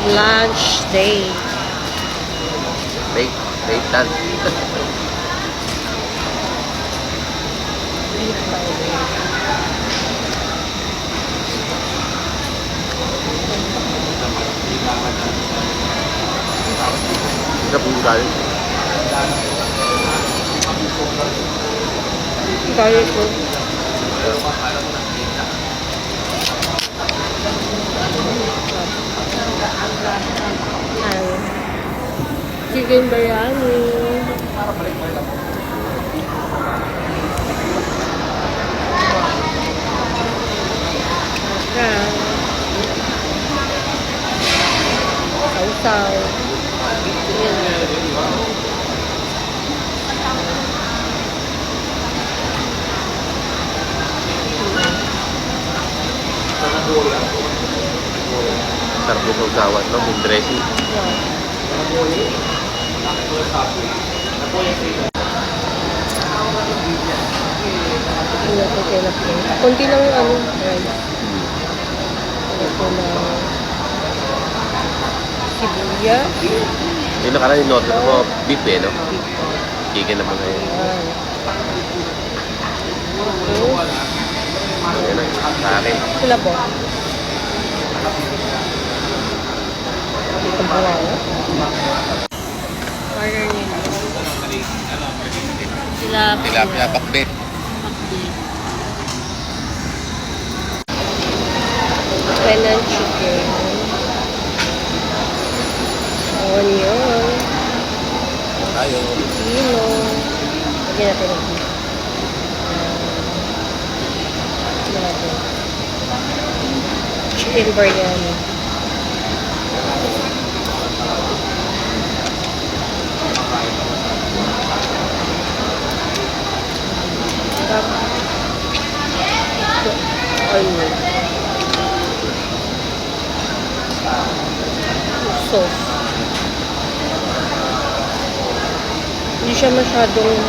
Lunch day. Wait lang. Eat by day. Isa po galing. Kaya ko. Ay. Chicken biryani. Sausaw. Sarap yung sausawan, no? Yung dressing. Kunti lang yung ano, rice. Ito na sibuyas. Yung nakaraan yung note mo, beef eh, no? Chicken naman ngayon. Yan ang sa akin. Sila po. Itong buwaya. Order nila. Tilapia, pakbet. Penang chicken. Onion. Tayo. Pino. Lagyan natin ng beef. Lagyan natin. Chicken biryani. Onion. Sauce. Hindi siya masyadong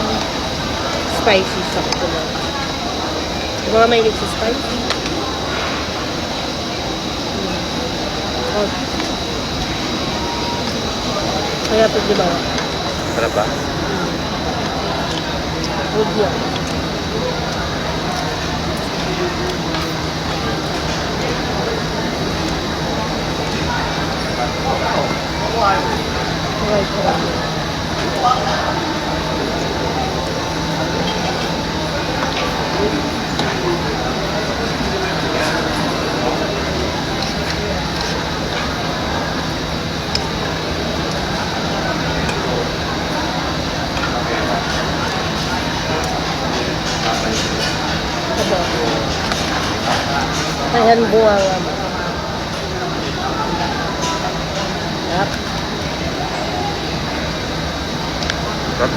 spicy, sakto lang. Di ba mahilig sa spicy? Oh. Kaya pag di ba? Sarap ba? Good yan. Ayan, bunga nga ba? Yep. Sarap.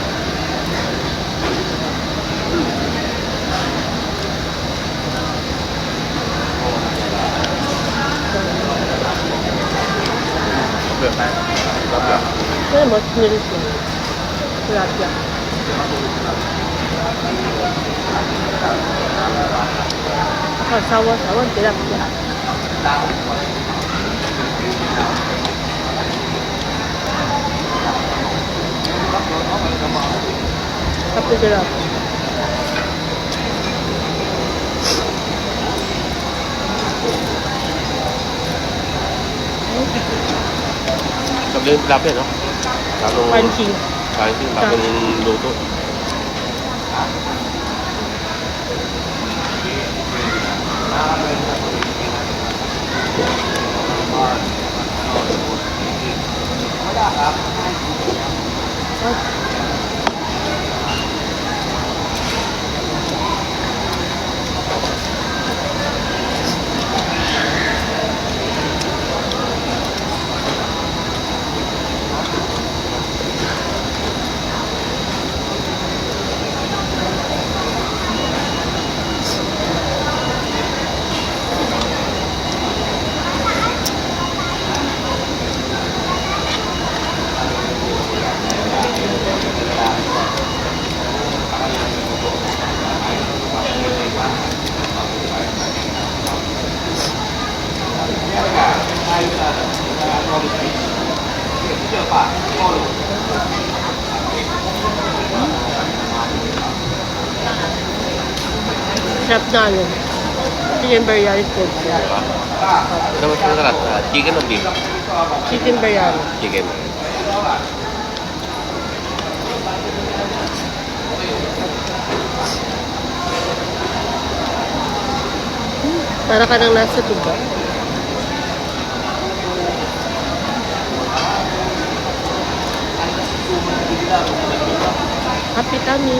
Ano mo? Sinilis mo. Tilapia. Sawa-sawa, tilapia. Tapi tilapia. Sabi yung tilapia, no? Crunchy. Crunchy, bago yung luto. Sarap na ano. Chicken biryani food. Ano mas masarap? Chicken o beef? Chicken biryani. Chicken. Para ka nang nasa tuba. Happy kami.